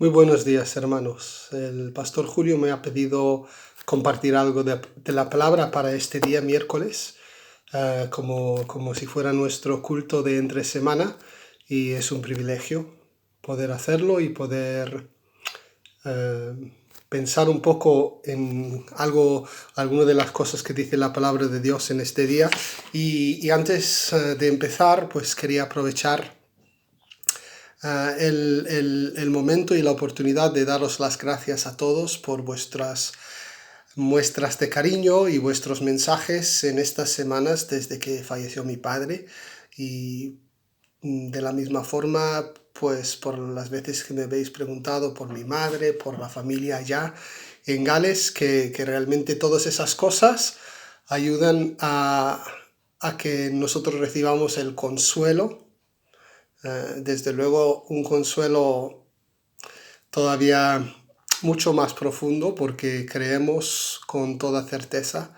Muy buenos días, hermanos. El pastor Julio me ha pedido compartir algo de la palabra para este día miércoles, como si fuera nuestro culto de entre semana, y es un privilegio poder hacerlo y poder eh, pensar un poco en alguna de las cosas que dice la palabra de Dios en este día. Y antes de empezar, pues quería aprovechar el momento y la oportunidad de daros las gracias a todos por vuestras muestras de cariño y vuestros mensajes en estas semanas desde que falleció mi padre. Y de la misma forma, pues por las veces que me habéis preguntado por mi madre, por la familia allá en Gales, que realmente todas esas cosas ayudan a que nosotros recibamos el consuelo, desde luego un consuelo todavía mucho más profundo, porque creemos con toda certeza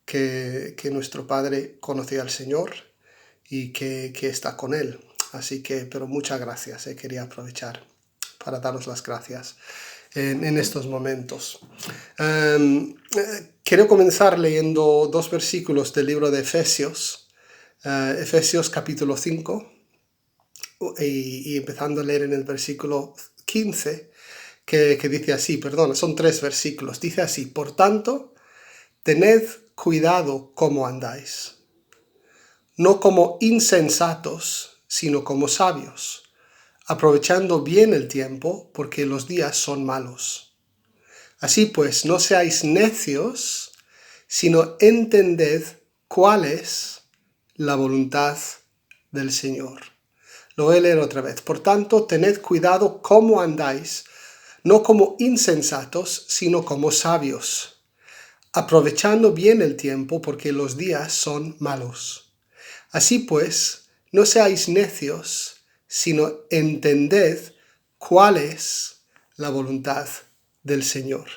que nuestro Padre conocía al Señor y que está con Él. Así que, pero muchas gracias, quería aprovechar para daros las gracias en estos momentos. Quiero comenzar leyendo dos versículos del libro de Efesios, Efesios capítulo 5, y empezando a leer en el versículo 15, que dice así, perdón, son tres versículos, dice así: por tanto, tened cuidado cómo andáis, no como insensatos, sino como sabios, aprovechando bien el tiempo, porque los días son malos. Así pues, no seáis necios, sino entended cuál es la voluntad del Señor. Lo voy a leer otra vez. Por tanto, tened cuidado cómo andáis, no como insensatos, sino como sabios, aprovechando bien el tiempo, porque los días son malos. Así pues, no seáis necios, sino entended cuál es la voluntad del Señor.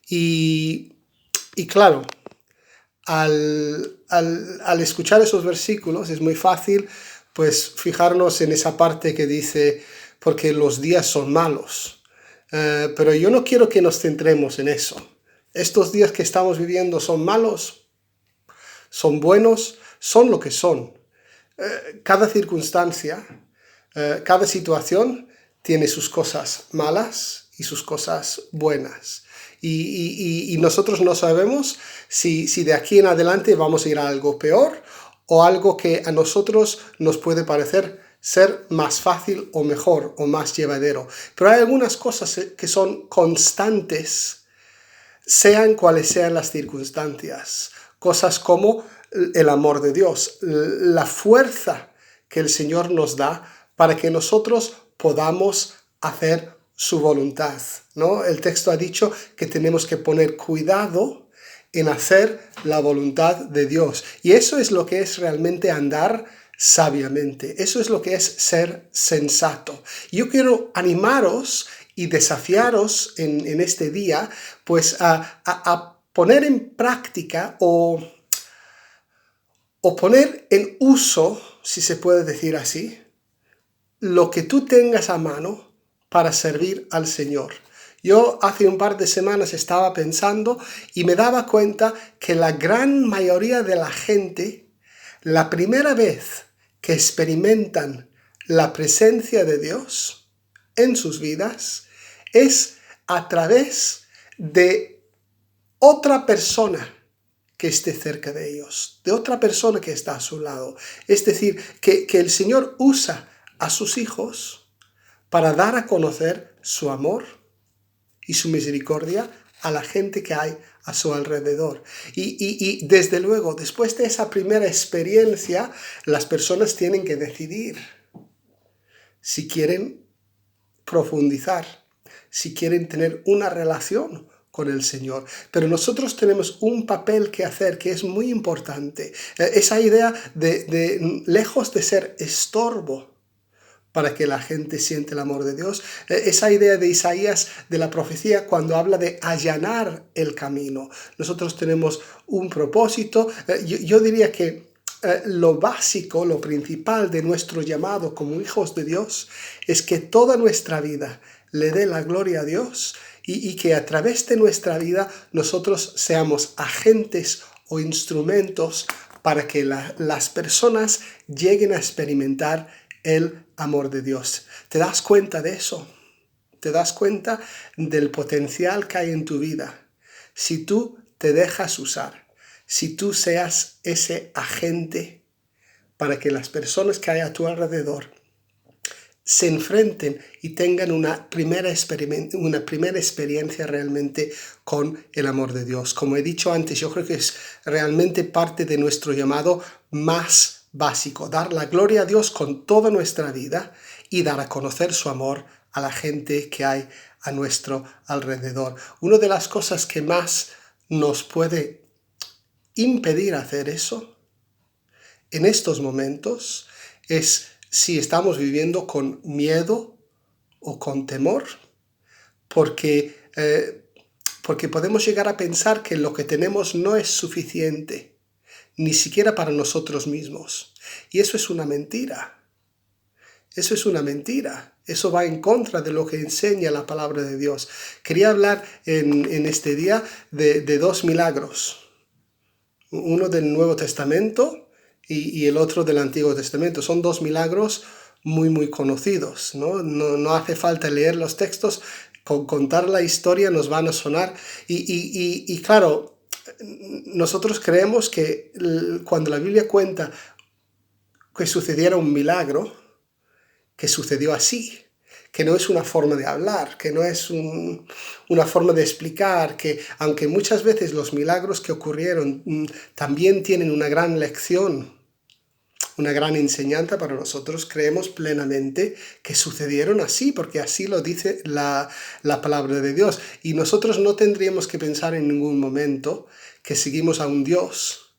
Y claro, al escuchar esos versículos es muy fácil pues fijarnos en esa parte que dice porque los días son malos. Pero yo no quiero que nos centremos en eso. Estos días que estamos viviendo son malos, son buenos, son lo que son. Cada circunstancia, cada situación tiene sus cosas malas y sus cosas buenas. Y nosotros no sabemos si de aquí en adelante vamos a ir a algo peor o algo que a nosotros nos puede parecer ser más fácil o mejor o más llevadero. Pero hay algunas cosas que son constantes, sean cuales sean las circunstancias. Cosas como el amor de Dios, la fuerza que el Señor nos da para que nosotros podamos hacer su voluntad, ¿no? El texto ha dicho que tenemos que poner cuidado en hacer la voluntad de Dios. Y eso es lo que es realmente andar sabiamente. Eso es lo que es ser sensato. Yo quiero animaros y desafiaros en este día, pues a poner en práctica o poner en uso, si se puede decir así, lo que tú tengas a mano para servir al Señor. Yo hace un par de semanas estaba pensando y me daba cuenta que la gran mayoría de la gente, la primera vez que experimentan la presencia de Dios en sus vidas, es a través de otra persona que esté cerca de ellos, de otra persona que está a su lado. Es decir, que el Señor usa a sus hijos para dar a conocer su amor y su misericordia a la gente que hay a su alrededor. Y desde luego, después de esa primera experiencia, las personas tienen que decidir si quieren profundizar, si quieren tener una relación con el Señor. Pero nosotros tenemos un papel que hacer que es muy importante. Esa idea de lejos de ser estorbo para que la gente siente el amor de Dios, esa idea de Isaías, de la profecía, cuando habla de allanar el camino. Nosotros tenemos un propósito. Yo diría que lo básico, lo principal de nuestro llamado como hijos de Dios es que toda nuestra vida le dé la gloria a Dios y que a través de nuestra vida nosotros seamos agentes o instrumentos para que las personas lleguen a experimentar el amor de Dios. ¿Te das cuenta de eso? ¿Te das cuenta del potencial que hay en tu vida? Si tú te dejas usar, si tú seas ese agente para que las personas que hay a tu alrededor se enfrenten y tengan una primera experiencia realmente con el amor de Dios. Como he dicho antes, yo creo que es realmente parte de nuestro llamado más básico, dar la gloria a Dios con toda nuestra vida y dar a conocer su amor a la gente que hay a nuestro alrededor. Una de las cosas que más nos puede impedir hacer eso en estos momentos es si estamos viviendo con miedo o con temor, porque podemos llegar a pensar que lo que tenemos no es suficiente, ni siquiera para nosotros mismos. Y eso es una mentira. Eso es una mentira. Eso va en contra de lo que enseña la palabra de Dios. Quería hablar en este día de dos milagros. Uno del Nuevo Testamento y el otro del Antiguo Testamento. Son dos milagros muy conocidos, ¿no? No hace falta leer los textos, con contar la historia nos van a sonar. Y claro, nosotros creemos que cuando la Biblia cuenta que sucediera un milagro, que sucedió así, que no es una forma de hablar, que no es una forma de explicar, que aunque muchas veces los milagros que ocurrieron también tienen una gran lección, una gran enseñanza para nosotros, creemos plenamente que sucedieron así, porque así lo dice la palabra de Dios. Y nosotros no tendríamos que pensar en ningún momento que seguimos a un Dios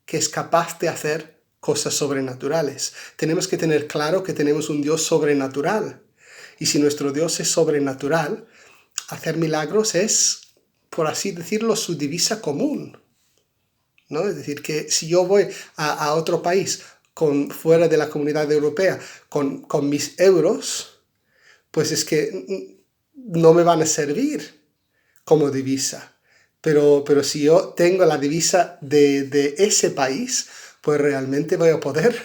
que es capaz de hacer cosas sobrenaturales. Tenemos que tener claro que tenemos un Dios sobrenatural. Y si nuestro Dios es sobrenatural, hacer milagros es, por así decirlo, su divisa común, ¿no? Es decir, que si yo voy a otro país fuera de la Comunidad Europea con mis euros, pues es que no me van a servir como divisa. Pero si yo tengo la divisa de ese país, pues realmente voy a poder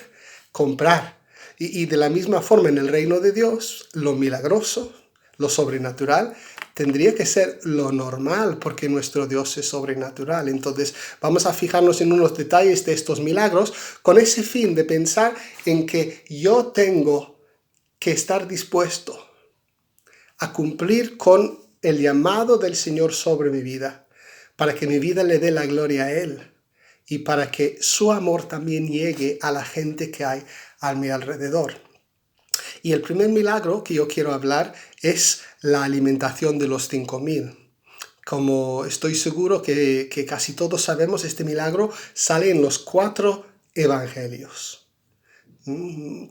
comprar. Y de la misma forma en el reino de Dios, lo milagroso, lo sobrenatural, tendría que ser lo normal, porque nuestro Dios es sobrenatural. Entonces vamos a fijarnos en unos detalles de estos milagros con ese fin de pensar en que yo tengo que estar dispuesto a cumplir con el llamado del Señor sobre mi vida, para que mi vida le dé la gloria a Él y para que su amor también llegue a la gente que hay a mi alrededor. Y el primer milagro que yo quiero hablar es la alimentación de los 5.000. Como estoy seguro que casi todos sabemos, este milagro sale en los 4 evangelios,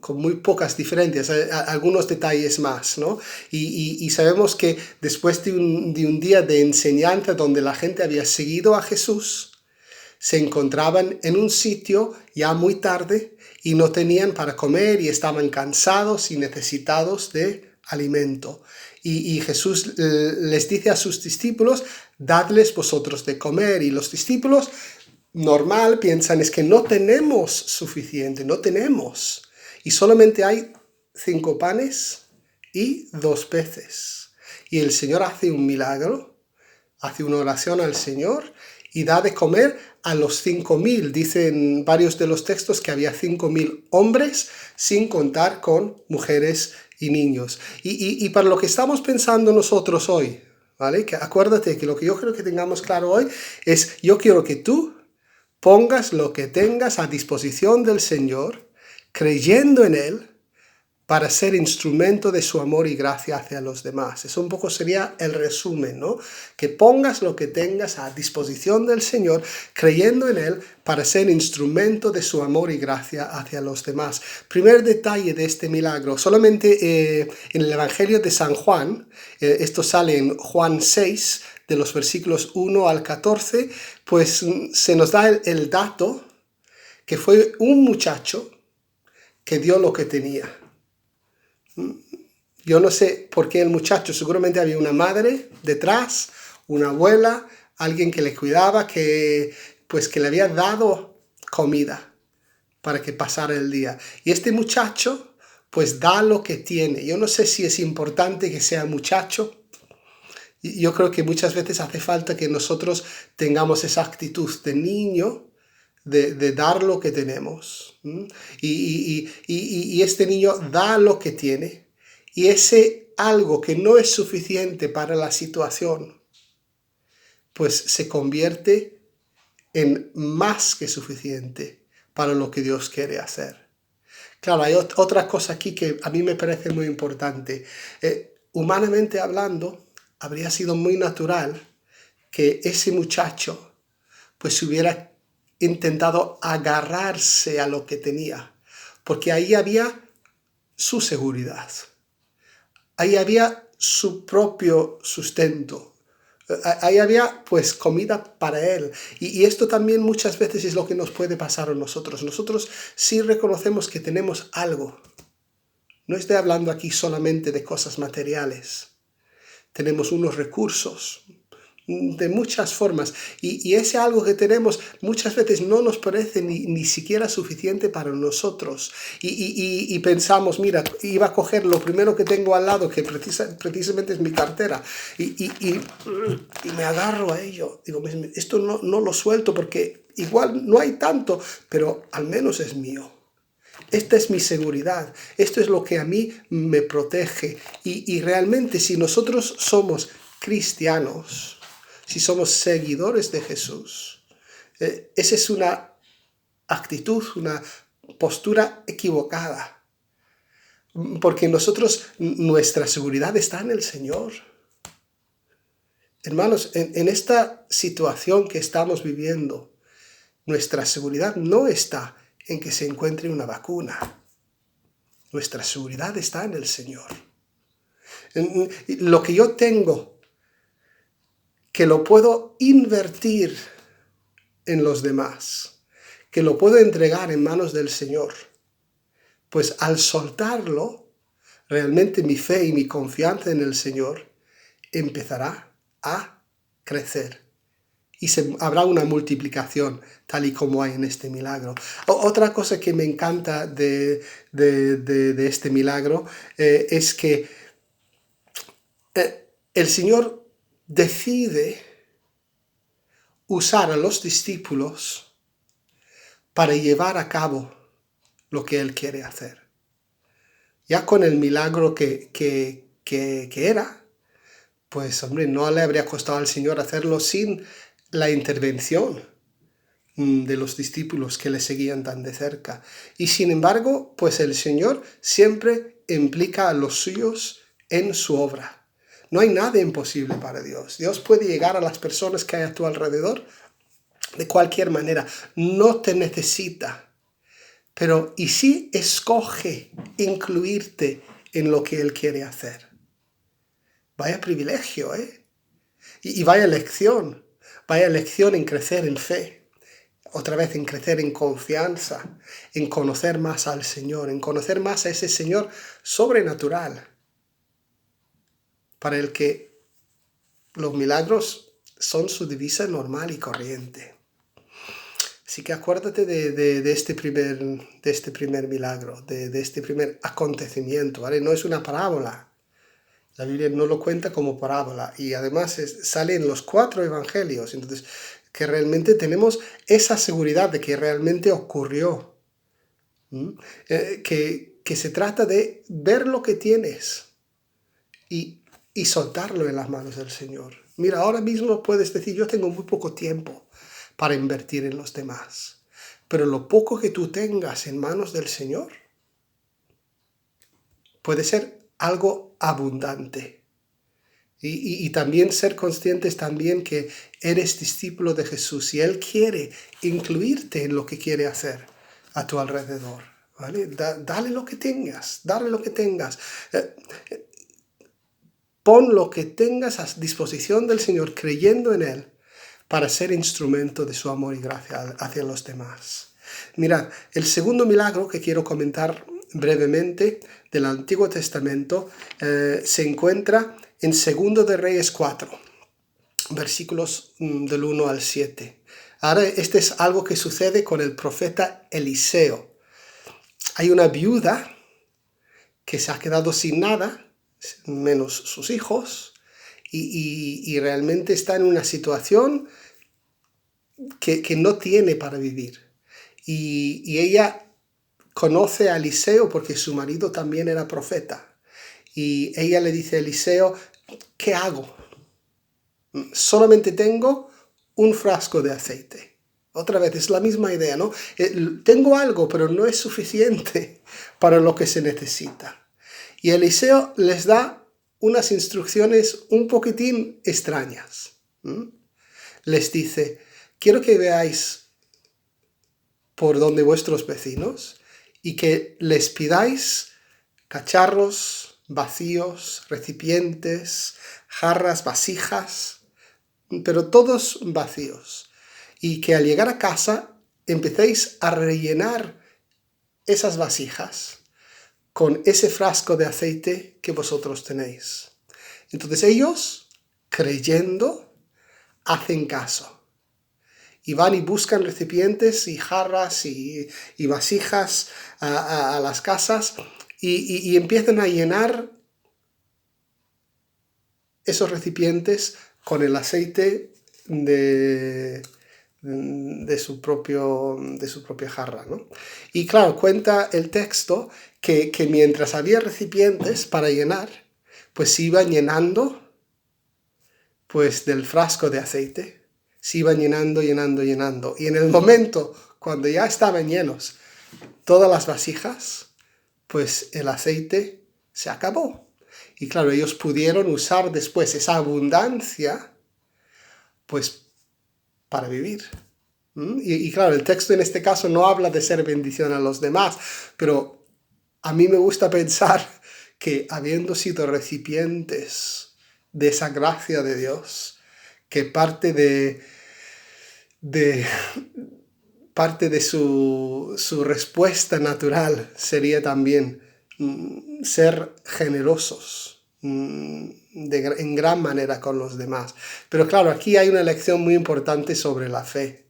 con muy pocas diferencias, algunos detalles más, ¿no? Y sabemos que después de un día de enseñanza donde la gente había seguido a Jesús, se encontraban en un sitio ya muy tarde y no tenían para comer y estaban cansados y necesitados de alimento. Y Jesús les dice a sus discípulos, dadles vosotros de comer. Y los discípulos normal piensan, es que no tenemos suficiente, no tenemos. Y solamente hay 5 panes y 2 peces. Y el Señor hace un milagro, hace una oración al Señor y da de comer a los 5.000. Dicen varios de los textos que había 5.000 hombres, sin contar con mujeres y niños. Y para lo que estamos pensando nosotros hoy, ¿vale? Que acuérdate que lo que yo creo que tengamos claro hoy es, yo quiero que tú pongas lo que tengas a disposición del Señor, creyendo en Él, para ser instrumento de su amor y gracia hacia los demás. Eso un poco sería el resumen, ¿no? Que pongas lo que tengas a disposición del Señor, creyendo en Él, para ser instrumento de su amor y gracia hacia los demás. Primer detalle de este milagro, solamente en el Evangelio de San Juan, esto sale en Juan 6, de los versículos 1 al 14, pues se nos da el dato que fue un muchacho que dio lo que tenía. Yo no sé por qué el muchacho, seguramente había una madre detrás, una abuela, alguien que le cuidaba, que le había dado comida para que pasara el día. Y este muchacho, pues da lo que tiene. Yo no sé si es importante que sea muchacho. Yo creo que muchas veces hace falta que nosotros tengamos esa actitud de niño, de dar lo que tenemos. Y este niño da lo que tiene. Y ese algo que no es suficiente para la situación, pues se convierte en más que suficiente para lo que Dios quiere hacer. Claro, hay otra cosa aquí que a mí me parece muy importante. Humanamente hablando, habría sido muy natural que ese muchacho pues hubiera intentado agarrarse a lo que tenía, porque ahí había su seguridad, ahí había su propio sustento, ahí había pues comida para él. Y esto también muchas veces es lo que nos puede pasar a nosotros. Nosotros sí reconocemos que tenemos algo. No estoy hablando aquí solamente de cosas materiales. Tenemos unos recursos de muchas formas y ese algo que tenemos muchas veces no nos parece ni siquiera suficiente para nosotros y pensamos, mira, iba a coger lo primero que tengo al lado, que precisamente es mi cartera, y me agarro a ello. Digo, esto no lo suelto porque igual no hay tanto, pero al menos es mío. Esta es mi seguridad, esto es lo que a mí me protege. Y realmente si nosotros somos cristianos, si somos seguidores de Jesús, esa es una actitud, una postura equivocada. Porque nuestra seguridad está en el Señor. Hermanos, en esta situación que estamos viviendo, nuestra seguridad no está en que se encuentre una vacuna. Nuestra seguridad está en el Señor. Lo que yo tengo, que lo puedo invertir en los demás, que lo puedo entregar en manos del Señor, pues al soltarlo, realmente mi fe y mi confianza en el Señor empezará a crecer. Y habrá una multiplicación, tal y como hay en este milagro. Otra cosa que me encanta de este milagro es que el Señor decide usar a los discípulos para llevar a cabo lo que Él quiere hacer. Ya con el milagro que era, pues hombre, no le habría costado al Señor hacerlo sin la intervención de los discípulos que le seguían tan de cerca. Y sin embargo, pues el Señor siempre implica a los suyos en su obra. No hay nada imposible para Dios. Dios puede llegar a las personas que hay a tu alrededor de cualquier manera. No te necesita. Pero ¿y si escoge incluirte en lo que Él quiere hacer? Vaya privilegio, ¿eh? Y vaya lección. Vaya lección en crecer en fe. Otra vez en crecer en confianza, en conocer más al Señor, en conocer más a ese Señor sobrenatural, para el que los milagros son su divisa normal y corriente. Así que acuérdate de este primer milagro, de este primer acontecimiento, ¿vale? No es una parábola. La Biblia no lo cuenta como parábola y además sale en los 4 evangelios. Entonces, que realmente tenemos esa seguridad de que realmente ocurrió. Que se trata de ver lo que tienes y soltarlo en las manos del Señor. Mira, ahora mismo puedes decir, yo tengo muy poco tiempo para invertir en los demás. Pero lo poco que tú tengas en manos del Señor puede ser algo abundante. Y también ser conscientes también que eres discípulo de Jesús y Él quiere incluirte en lo que quiere hacer a tu alrededor. ¿Vale? Dale lo que tengas, dale lo que tengas. Pon lo que tengas a disposición del Señor creyendo en Él para ser instrumento de su amor y gracia hacia los demás. Mirad, el segundo milagro que quiero comentar brevemente del Antiguo Testamento se encuentra en 2 de Reyes 4, versículos del 1 al 7. Ahora, este es algo que sucede con el profeta Eliseo. Hay una viuda que se ha quedado sin nada, menos sus hijos, y realmente está en una situación que no tiene para vivir. Y ella conoce a Eliseo porque su marido también era profeta. Y ella le dice a Eliseo, ¿qué hago? Solamente tengo un frasco de aceite. Otra vez, es la misma idea, ¿no? Tengo algo, pero no es suficiente para lo que se necesita. Y Eliseo les da unas instrucciones un poquitín extrañas. Les dice, quiero que veáis por donde vuestros vecinos y que les pidáis cacharros vacíos, recipientes, jarras, vasijas, pero todos vacíos. Y que al llegar a casa empecéis a rellenar esas vasijas con ese frasco de aceite que vosotros tenéis. Entonces ellos, creyendo, hacen caso. Y van y buscan recipientes y jarras y vasijas a las casas y empiezan a llenar esos recipientes con el aceite de su propia jarra, ¿no? Y claro, cuenta el texto que mientras había recipientes para llenar, pues se iban llenando pues del frasco de aceite, se iban llenando. Y en el momento cuando ya estaban llenos todas las vasijas, pues el aceite se acabó. Y claro, ellos pudieron usar después esa abundancia pues para vivir. Y claro, el texto en este caso no habla de ser bendición a los demás, pero a mí me gusta pensar que habiendo sido recipientes de esa gracia de Dios, que parte de su respuesta natural sería también ser generosos en gran manera con los demás. Pero claro, aquí hay una lección muy importante sobre la fe,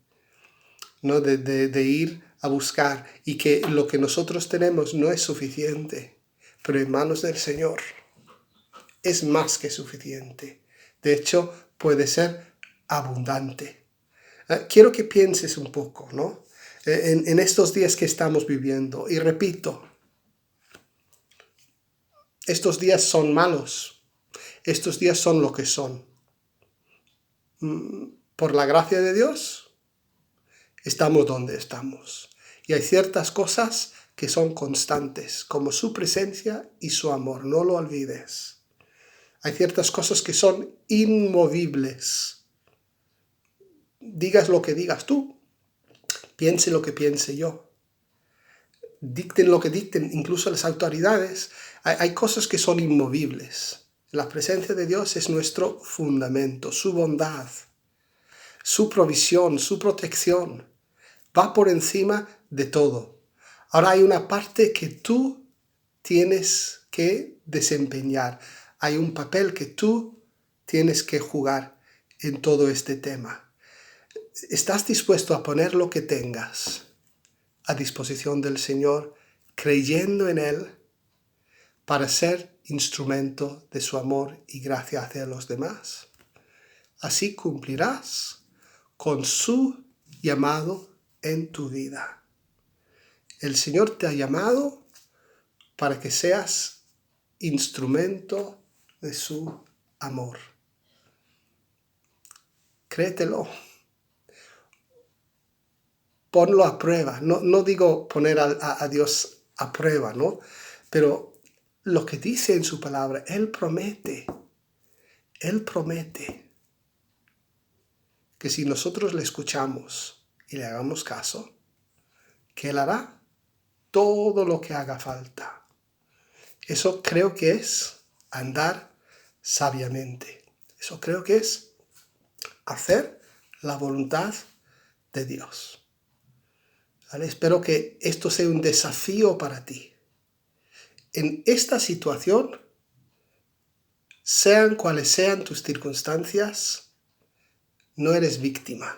¿no? De ir a buscar, y que lo que nosotros tenemos no es suficiente, pero en manos del Señor es más que suficiente. De hecho, puede ser abundante. Quiero que pienses un poco, ¿no? En estos días que estamos viviendo. Y repito, estos días son malos. Estos días son lo que son. Por la gracia de Dios, estamos donde estamos. Y hay ciertas cosas que son constantes, como su presencia y su amor. No lo olvides. Hay ciertas cosas que son inmovibles. Digas lo que digas tú, piense lo que piense yo, dicten lo que dicten incluso las autoridades, hay cosas que son inmovibles. La presencia de Dios es nuestro fundamento, su bondad, su provisión, su protección, va por encima de todo. Ahora hay una parte que tú tienes que desempeñar, hay un papel que tú tienes que jugar en todo este tema. ¿Estás dispuesto a poner lo que tengas a disposición del Señor, creyendo en Él, para ser instrumento de su amor y gracia hacia los demás? Así cumplirás con su llamado en tu vida. El Señor te ha llamado para que seas instrumento de su amor. Créetelo. Ponlo a prueba. No digo poner a Dios a prueba, ¿no? Pero lo que dice en su palabra, Él promete que si nosotros le escuchamos y le hagamos caso, que Él hará todo lo que haga falta. Eso creo que es andar sabiamente. Eso creo que es hacer la voluntad de Dios. ¿Vale? Espero que esto sea un desafío para ti. en esta situación, sean cuales sean tus circunstancias, no eres víctima.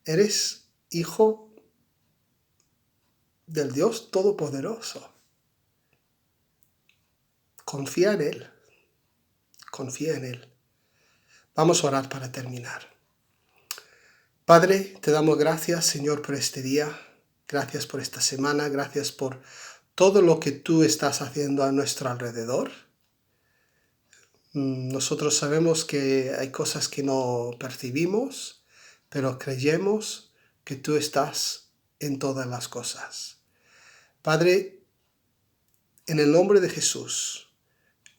Eres hijo del Dios Todopoderoso. Confía en Él. Confía en Él. Vamos a orar para terminar. Padre, te damos gracias, Señor, por este día. Gracias por esta semana. Gracias por todo lo que tú estás haciendo a nuestro alrededor. Nosotros sabemos que hay cosas que no percibimos, pero creemos que tú estás en todas las cosas. Padre, en el nombre de Jesús,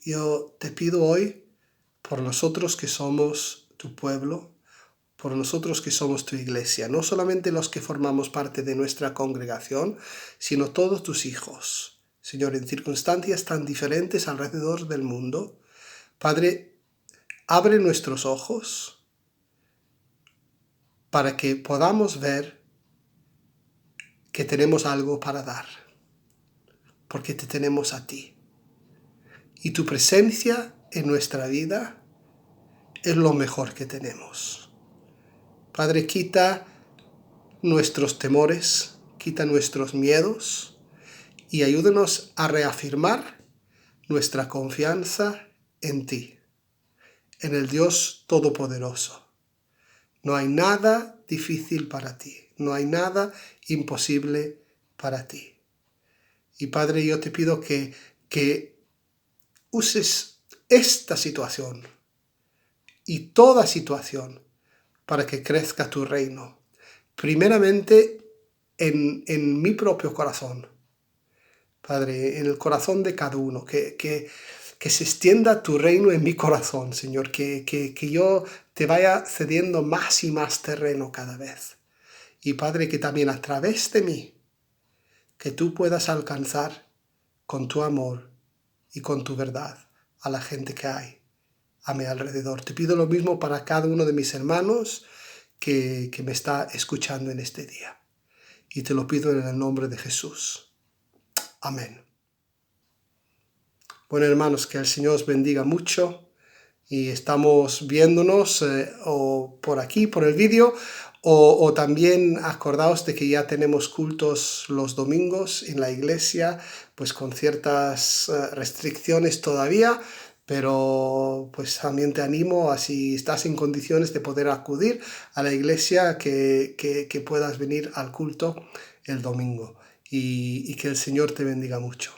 yo te pido hoy por nosotros que somos tu pueblo, por nosotros que somos tu iglesia, no solamente los que formamos parte de nuestra congregación, sino todos tus hijos. Señor, en circunstancias tan diferentes alrededor del mundo, Padre, abre nuestros ojos para que podamos ver que tenemos algo para dar, porque te tenemos a ti. Y tu presencia en nuestra vida es lo mejor que tenemos. Padre, quita nuestros temores, quita nuestros miedos y ayúdanos a reafirmar nuestra confianza en ti, en el Dios Todopoderoso. No hay nada difícil para ti, no hay nada imposible para ti. Y Padre, yo te pido que uses esta situación y toda situación para que crezca tu reino. Primeramente en mi propio corazón, Padre, en el corazón de cada uno, que se extienda tu reino en mi corazón, Señor, que yo te vaya cediendo más y más terreno cada vez. Y Padre, que también a través de mí, que tú puedas alcanzar con tu amor y con tu verdad a la gente que hay a mi alrededor. Te pido lo mismo para cada uno de mis hermanos que me está escuchando en este día. Y te lo pido en el nombre de Jesús. Amén. Bueno, hermanos, que el Señor os bendiga mucho y estamos viéndonos o por aquí, por el vídeo, o también acordaos de que ya tenemos cultos los domingos en la iglesia, pues con ciertas restricciones todavía, pero pues también te animo a, si estás en condiciones de poder acudir a la iglesia, que puedas venir al culto el domingo y que el Señor te bendiga mucho.